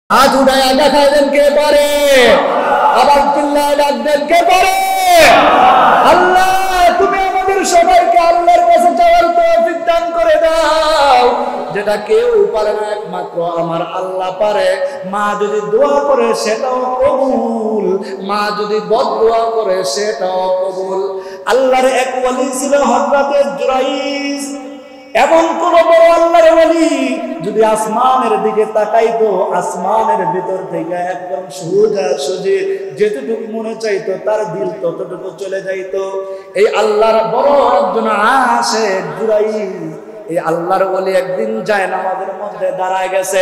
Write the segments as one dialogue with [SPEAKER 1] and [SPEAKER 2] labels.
[SPEAKER 1] হাত উঠায় দেখায় দেন কে পারে, আবার চিল্লায় ডাকবেন কে পারে। আল্লাহ তুমি আমাদের সবাইকে আল্লাহর কাছে চাওয়ার তৌফিক দান করে দাও, যেটা কেউ পারে না একমাত্র আমার আল্লাহ পারে। মা যদি দোয়া করে সেটাও কবুল, মা যদি বদদোয়া করে সেটাও কবুল। আল্লাহর এক ওয়ালি ছিল হযরতে জুরাইজ। এমন কোন বড় আল্লাহর ওয়ালি যদি আসমানের দিকে তাকাইতো, আসমানের ভিতর থেকে একদম সোজা সোজে যেতটুকু মনে চাইতো তার দিল ততটুকু চলে যাইতো। এই আল্লাহর বড় একজন আশিক জুরাইজ, এই আল্লাহর ওলি একদিন যায় নামাজের মধ্যে দাঁড়ায় গেছে।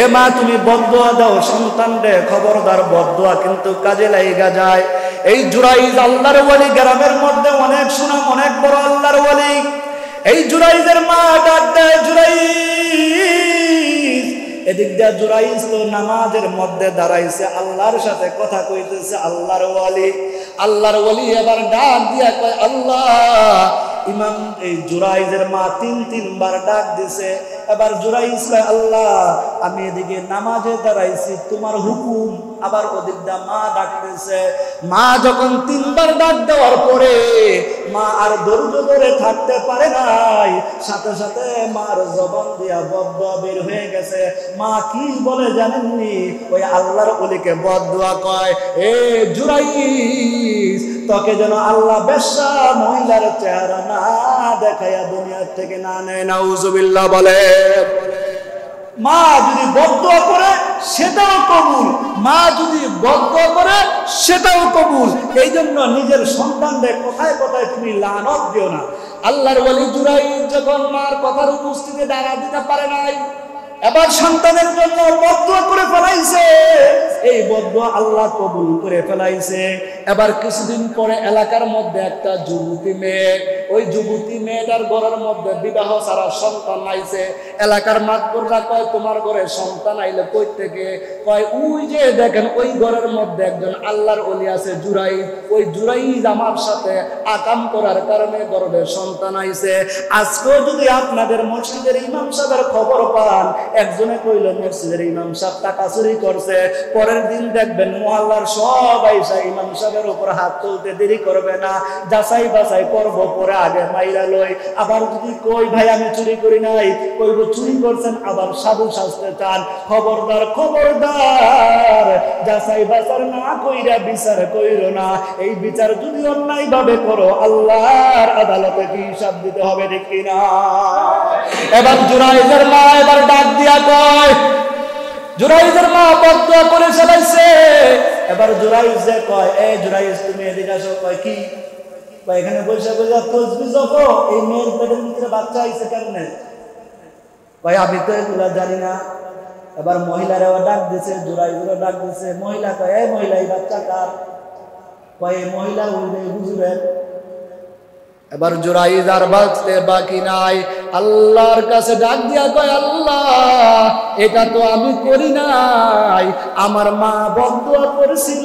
[SPEAKER 1] এ মা তুমি বদদোয়া দাও সন্তান রে, খবরদার বদদোয়া কিন্তু কাজে লাইগা যায়। এই জুরাইজ আল্লাহর ওলি, গ্রামের মধ্যে অনেক সুনাম, অনেক বড় আল্লাহর ওলি। এই জুরাইজের মা ডাক দেয় জুরাইজ। এদিক দিয়ে জুরাইজ তো নামাজের মধ্যে দাঁড়াইছে, আল্লাহর সাথে কথা কইতেছে। আল্লাহর ওলি, আল্লাহর ওলি এবার ডাক দিয়া কয় আল্লাহ। ইমাম এই জুরাইজের মা তিনবার ডাক দিছে। এবার জুরাইজ কয় আল্লাহ আমি এদিকে নামাজে দাঁড়াইছি, তোমার হুকুম। আবার ওদিক দিয়ে মা ডাকতেছে। মা যখন তিনবার ডাক দেওয়ার পরে মা আর ধৈর্য ধরে থাকতে পারে নাই, সাথে সাথে মার জবান দিয়া বদদোয়া বের হয়ে গেছে। মা কি বলে জানেননি? ওই আল্লাহর ওলিকে বদদোয়া কয়, এ জুরাইজ তোকে যেন আল্লাহ বেশ্যা মহিলার চেহারা না দেখাইয়া দুনিয়ার থেকে না নেয়। নাউজুবিল্লাহ বলে। মা যদি বদদোয়া করে সেটাও কবুল, মা যদি বদদোয়া করে সেটাও কবুল। এই জন্য নিজের সন্তানদের কোথায় কোথায় তুমি লানত দিও না। আল্লাহর ওলি জুরাইজ যখন মার কথার উপস্থিতি দাঁড়া দিতে পারে নাই, এবার সন্তানের জন্য বদদোয়া করে ফেলাইছে। এই বদদোয়া আল্লাহ কবুল করে ফেলাইছে। এবার কিছুদিন পরে এলাকার মধ্যে একটা যুবতী মেয়ে, ওই যুবতী মেয়েটার ঘরের মধ্যে বিবাহ ছাড়া সন্তান আইছে। এলাকার মাতবররা কয় তোমার ঘরে সন্তান আইলে কই থেকে? কয় ওই যে দেখেন ওই ঘরের মধ্যে একজন আল্লাহর ওলি আছে জুরাইজ, ওই জুরাইজ আমার সাথে আকাম করার কারণে ঘরে সন্তান আইছে। আজকেও যদি আপনাদের মসজিদের ইমাম সাহেবের খবর পান, একজনে কইল মসজিদের ইমাম সাহেব টাকা চুরি করছে, পরের দিন দেখবেন মহল্লার সব আইসা ইমাম সাহেবের উপর হাত তুলতে দেরি করবে না, যাচাই বাছাই করব, পরে আগে মাইরা লই। আবার যদি কই ভাই আমি চুরি করি নাই, কইব চুরি করছেন, আবার সাধু শাস্তে চান। খবরদার খবরদার, যাচাই বাছাই না কইরা বিচার কইরো না। এই বিচার যদি অন্যায় ভাবে করো আল্লাহর আদালতে কি হিসাব দিতে হবে, ঠিক কিনা? এবার জুরাইজের মা এবার ডাক দিয়া কয়, জুরাইজের মা বদদোয়া করে চালাইছে। এবার জুরাইজ যে কয়, এ জুরাইজ তুমি এদিকে আসো। কয় কি? কয় এখানে বসে বসে তসবিহ জপো, এই মেয়ের পেটের ভিতরে বাচ্চা আইছে কেমনে? কয় আমি তো এগুলা জানি না। এবার মহিলারাও ডাক দিছে, জুরাইজেরও ডাক দিছে। মহিলা কয়, এই মহিলা এই বাচ্চা কার? কয় এই মহিলা ওই হুজুরের। এবার জুরাইজ আর বাঁচতে বাকি নাই, আল্লাহর কাছে ডাক দিয়া কয় আল্লাহ এটা তো আমি করি নাই, আমার মা বদদোয়া করেছিল।